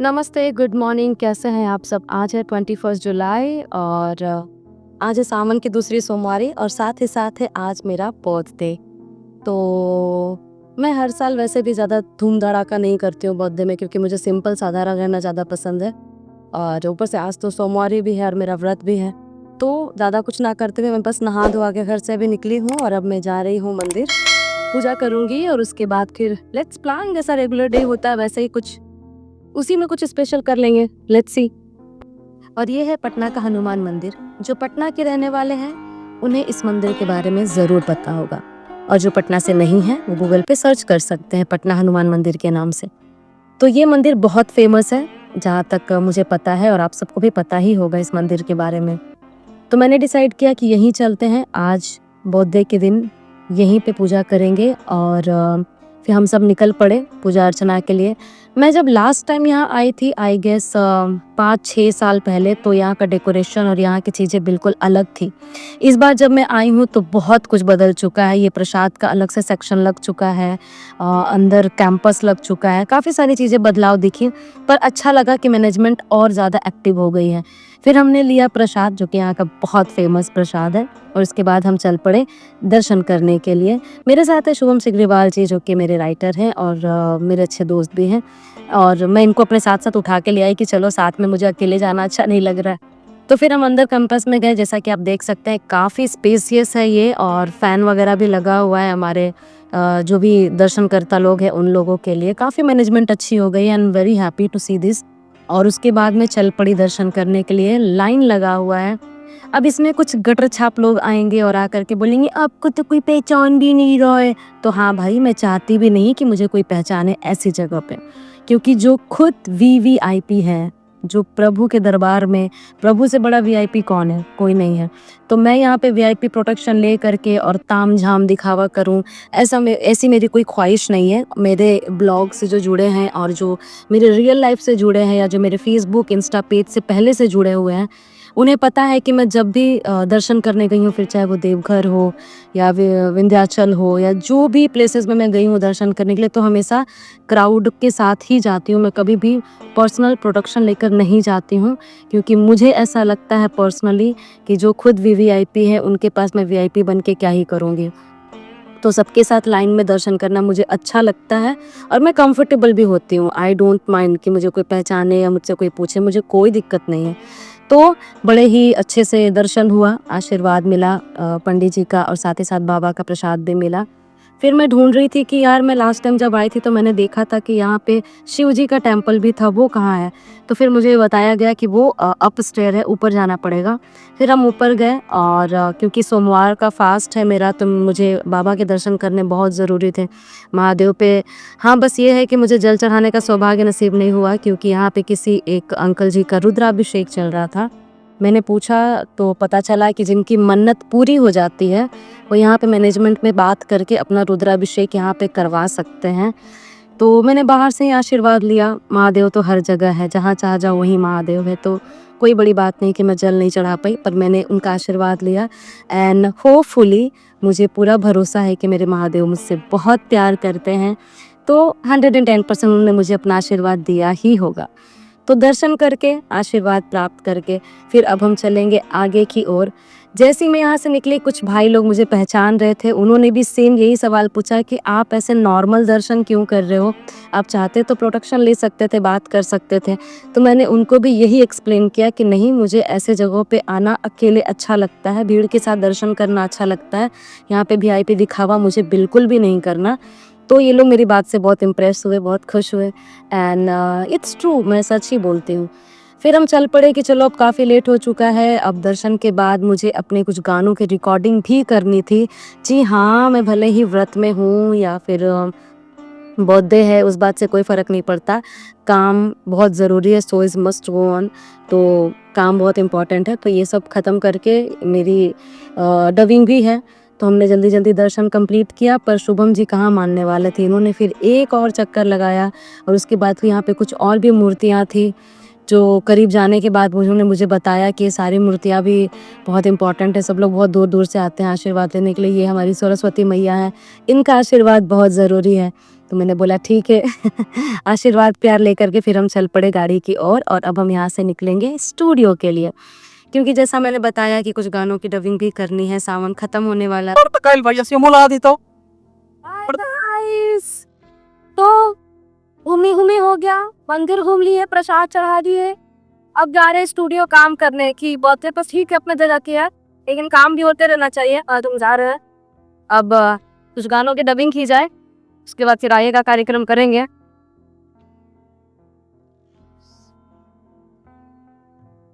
नमस्ते, good morning, कैसे हैं आप सब? आज है 21 जुलाई और आज है सावन की दूसरी सोमवारी और साथ ही साथ है आज मेरा बर्थडे। तो मैं हर साल वैसे भी ज़्यादा धूम-धड़ाका नहीं करती हूँ बर्थडे में क्योंकि मुझे सिंपल साधारण रहना ज़्यादा पसंद है और ऊपर से आज तो सोमवारी भी है और मेरा व्रत भी है। तो ज़्यादा कुछ ना करते हुए मैं बस नहा-धोआ के घर से भी निकली हूँ और अब मैं जा रही हूँ मंदिर, पूजा करूँगी और उसके बाद फिर लेट्स प्लान जैसा रेगुलर डे होता है वैसे ही कुछ उसी में कुछ स्पेशल कर लेंगे, लेट्स सी। और ये है पटना का हनुमान मंदिर। जो पटना के रहने वाले हैं उन्हें इस मंदिर के बारे में ज़रूर पता होगा और जो पटना से नहीं है वो गूगल पे सर्च कर सकते हैं पटना हनुमान मंदिर के नाम से। तो ये मंदिर बहुत फेमस है, जहाँ तक मुझे पता है और आप सबको भी पता ही होगा इस मंदिर के बारे में। तो मैंने डिसाइड किया कि यहीं चलते हैं, आज बर्थडे के दिन यहीं पे पूजा करेंगे और फिर हम सब निकल पड़े पूजा अर्चना के लिए। मैं जब लास्ट टाइम यहाँ आई थी आई गेस 5-6 साल पहले, तो यहाँ का डेकोरेशन और यहाँ की चीज़ें बिल्कुल अलग थी। इस बार जब मैं आई हूँ तो बहुत कुछ बदल चुका है। ये प्रसाद का अलग से सेक्शन लग चुका है, अंदर कैंपस लग चुका है, काफ़ी सारी चीज़ें बदलाव दिखी, पर अच्छा लगा कि मैनेजमेंट और ज़्यादा एक्टिव हो गई है। फिर हमने लिया प्रसाद, जो कि यहाँ का बहुत फेमस प्रसाद है, और उसके बाद हम चल पड़े दर्शन करने के लिए। मेरे साथ है शुभम सिग्रीवाल जी, जो कि मेरे राइटर हैं और मेरे अच्छे दोस्त भी हैं, और मैं इनको अपने साथ साथ उठा के ले आई कि चलो साथ में, मुझे अकेले जाना अच्छा नहीं लग रहा है। तो फिर हम अंदर कैंपस में गए। जैसा कि आप देख सकते हैं काफ़ी स्पेसियस है ये, और फैन वगैरह भी लगा हुआ है हमारे जो भी दर्शनकर्ता लोग हैं उन लोगों के लिए। काफ़ी मैनेजमेंट अच्छी हो गई है, I am very happy to see this. और उसके बाद में चल पड़ी दर्शन करने के लिए, लाइन लगा हुआ है। अब इसमें कुछ गटर छाप लोग आएंगे और आकर के बोलेंगे आपको तो कोई पहचान भी नहीं रहा है। तो हाँ भाई, मैं चाहती भी नहीं कि मुझे कोई पहचाने ऐसी जगह पे, क्योंकि जो खुद वीवीआईपी है, जो प्रभु के दरबार में, प्रभु से बड़ा वीआईपी कौन है? कोई नहीं है। तो मैं यहाँ पे वीआईपी प्रोटेक्शन ले करके और ताम झाम दिखावा करूँ, ऐसी मेरी कोई ख्वाहिश नहीं है। मेरे ब्लॉग से जो जुड़े हैं और जो मेरे रियल लाइफ से जुड़े हैं, या जो मेरे फेसबुक इंस्टा पेज से पहले से जुड़े हुए हैं, उन्हें पता है कि मैं जब भी दर्शन करने गई हूँ, फिर चाहे वो देवघर हो या विंध्याचल हो या जो भी प्लेसेस में मैं गई हूँ दर्शन करने के लिए, तो हमेशा क्राउड के साथ ही जाती हूँ। मैं कभी भी पर्सनल प्रोटेक्शन लेकर नहीं जाती हूँ, क्योंकि मुझे ऐसा लगता है पर्सनली कि जो खुद वीवीआईपी है उनके पास मैं वीआईपी बन के क्या ही करूँगी। तो सबके साथ लाइन में दर्शन करना मुझे अच्छा लगता है और मैं कंफर्टेबल भी होती हूँ। आई डोंट माइंड कि मुझे कोई पहचाने या मुझसे कोई पूछे, मुझे कोई दिक्कत नहीं है। तो बड़े ही अच्छे से दर्शन हुआ, आशीर्वाद मिला पंडित जी का, और साथ ही साथ बाबा का प्रसाद भी मिला। फिर मैं ढूंढ रही थी कि यार, मैं लास्ट टाइम जब आई थी तो मैंने देखा था कि यहाँ पे शिव जी का टेम्पल भी था, वो कहाँ है? तो फिर मुझे बताया गया कि वो अपस्टेयर है, ऊपर जाना पड़ेगा। फिर हम ऊपर गए और क्योंकि सोमवार का फास्ट है मेरा, तो मुझे बाबा के दर्शन करने बहुत ज़रूरी थे, महादेव पे। हाँ, बस ये है कि मुझे जल चढ़ाने का सौभाग्य नसीब नहीं हुआ, क्योंकि यहाँ पे किसी एक अंकल जी का रुद्राभिषेक चल रहा था। मैंने पूछा तो पता चला कि जिनकी मन्नत पूरी हो जाती है वो यहाँ पे मैनेजमेंट में बात करके अपना रुद्राभिषेक यहाँ पे करवा सकते हैं। तो मैंने बाहर से ही आशीर्वाद लिया। महादेव तो हर जगह है, जहाँ चाह जाओ वहीं महादेव है, तो कोई बड़ी बात नहीं कि मैं जल नहीं चढ़ा पाई, पर मैंने उनका आशीर्वाद लिया। एंड होपफुली मुझे पूरा भरोसा है कि मेरे महादेव मुझसे बहुत प्यार करते हैं, तो 110% उन्होंने मुझे अपना आशीर्वाद दिया ही होगा। तो दर्शन करके, आशीर्वाद प्राप्त करके, फिर अब हम चलेंगे आगे की ओर। जैसे ही मैं यहाँ से निकली, कुछ भाई लोग मुझे पहचान रहे थे, उन्होंने भी सेम यही सवाल पूछा कि आप ऐसे नॉर्मल दर्शन क्यों कर रहे हो? आप चाहते तो प्रोटेक्शन ले सकते थे, बात कर सकते थे। तो मैंने उनको भी यही एक्सप्लेन किया कि नहीं, मुझे ऐसे जगहों पे आना अकेले अच्छा लगता है, भीड़ के साथ दर्शन करना अच्छा लगता है। यहाँ पे वीआईपी दिखावा मुझे बिल्कुल भी नहीं करना। तो ये लोग मेरी बात से बहुत इम्प्रेस हुए, बहुत खुश हुए। एंड इट्स ट्रू, मैं सच ही बोलती हूँ। फिर हम चल पड़े कि चलो अब काफ़ी लेट हो चुका है, अब दर्शन के बाद मुझे अपने कुछ गानों की रिकॉर्डिंग भी करनी थी। जी हाँ, मैं भले ही व्रत में हूँ या फिर बर्थडे है, उस बात से कोई फ़र्क नहीं पड़ता। काम बहुत ज़रूरी है, so is must go on. तो काम बहुत इम्पोर्टेंट है, तो ये सब ख़त्म करके मेरी डबिंग भी है, तो हमने जल्दी जल्दी दर्शन कंप्लीट किया। पर शुभम जी कहाँ मानने वाले थे, इन्होंने फिर एक और चक्कर लगाया, और उसके बाद फिर यहाँ पे कुछ और भी मूर्तियाँ थी, जो करीब जाने के बाद उन्होंने मुझे बताया कि ये सारी मूर्तियाँ भी बहुत इम्पोर्टेंट है, सब लोग बहुत दूर दूर से आते हैं आशीर्वाद लेने के लिए। ये हमारी सरस्वती मैया हैं, इनका आशीर्वाद बहुत ज़रूरी है। तो मैंने बोला ठीक है। आशीर्वाद प्यार लेकर के फिर हम चल पड़े गाड़ी की ओर और अब हम यहाँ से निकलेंगे स्टूडियो के लिए, क्योंकि जैसा मैंने बताया कि कुछ गानों की डबिंग भी करनी है, सावन खत्म होने वाला है। Kyle vaya simula dito. Guys, तो घूमी घूमी हो गया, मंदिर घूम लिए, प्रसाद चढ़ा दिए, अब जा रहे स्टूडियो काम करने की। बहुत है, बस ठीक है अपने जगह की यार, लेकिन काम भी होते रहना चाहिए। तुम जा रहे हैं, अब कुछ गानों की डबिंग की जाए, उसके बाद फिर आगे का कार्यक्रम करेंगे।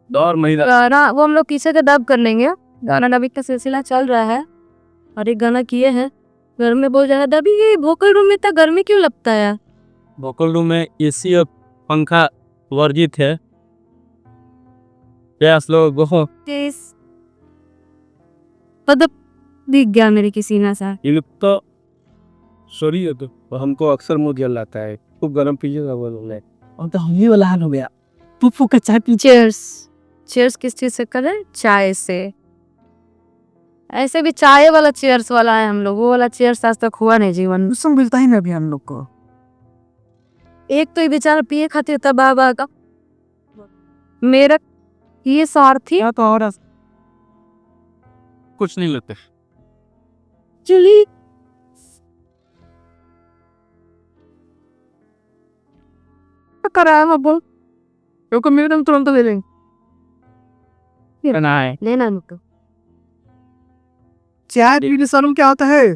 Dor mahina. गाना वो हम लोग पीछे से डब कर लेंगे, गाना डबिंग का सिलसिला चल रहा है और एक गाना किए हैं, घर में बहुत ज्यादा डबिंग। ये वोकल रूम में इतना गर्मी क्यों लगता है यार? वोकल रूम में एसी और पंखा वर्जित है। गैस लो गो। मतलब दिख गया मेरे किसी ना सा। ये तो सॉरी है तो हमको अक्सर मुंह जल लाता है, खूब गर्म पीजिएगा बोले। और तो हम ही वाला हाल हो गया, पुप्पू का चाय पी। चीयर्स। चीयर्स किस चीज से कर रहे हैं? चाय से। ऐसे भी चाय वाला चीयर्स वाला है हम लोग, वो वाला चीयर्स आज तक हुआ नहीं जीवन में। उसमें मिलता ही ना अभी हम लोग को। एक तो ये बेचारा पिए खातिर तबाह बा का मेरा ये सारथी या तो और कुछ नहीं लेते। चली करा मैं बोल, क्योंकि मेरे दम तुरंत दे लेंगे ना है। लेना मुझको चाय पीने से क्या होता है?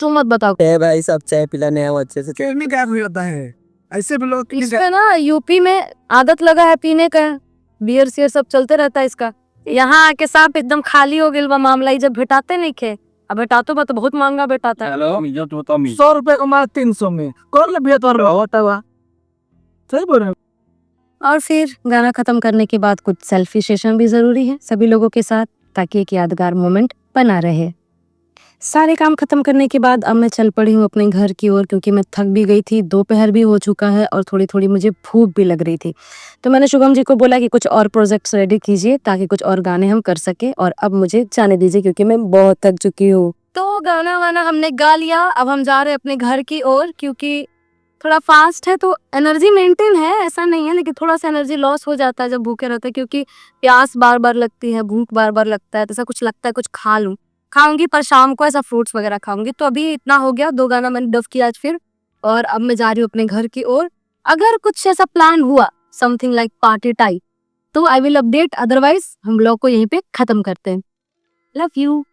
तुम मत बताओ। भाई सब चाय पिलाने आए अच्छे से। क्या नहीं क्या होता है ऐसे भी लोग इस पे ना यूपी में आदत लगा है पीने का, बियर सियर सब चलते रहता है इसका। यहाँ आके सांप एकदम खाली हो गया मामला, ही जब भेटाते नहीं खे, अब भेटातो बा तो बहुत महंगा भेटाता है। हेलो 100 रुपए को मार 300 में कर ले भैया तो होता हुआ सही बोल रहे हो। और फिर गाना खत्म करने के बाद कुछ सेल्फी सेशन भी जरूरी है सभी लोगों के साथ, ताकि एक यादगार मोमेंट बना रहे। सारे काम खत्म करने के बाद अब मैं चल पड़ी हूँ अपने घर की ओर, क्योंकि मैं थक भी गई थी, दोपहर भी हो चुका है और थोड़ी थोड़ी मुझे भूख भी लग रही थी। तो मैंने शुभम जी को बोला कि कुछ और प्रोजेक्ट्स रेडी कीजिए ताकि कुछ और गाने हम कर सके, और अब मुझे जाने दीजिए क्योंकि मैं बहुत थक चुकी हूँ। तो गाना वाना हमने गा लिया, अब हम जा रहे हैं अपने घर की ओर, क्योंकि थोड़ा फास्ट है तो एनर्जी मेंटेन है, ऐसा नहीं है, लेकिन थोड़ा सा एनर्जी लॉस हो जाता है जब भूखे रहते हैं, क्योंकि प्यास बार बार लगती है, भूख बार बार लगता है, तो ऐसा कुछ लगता है कुछ खा लूं, खाऊंगी पर शाम को ऐसा फ्रूट्स वगैरह खाऊंगी। तो अभी इतना हो गया, 2 गाना मैंने डब किया आज फिर, और अब मैं जा रही हूँ अपने घर की ओर। अगर कुछ ऐसा प्लान हुआ समथिंग लाइक पार्टी टाइप तो आई विल अपडेट, अदरवाइज हम लोग को यहीं पे खत्म करते हैं। Love you.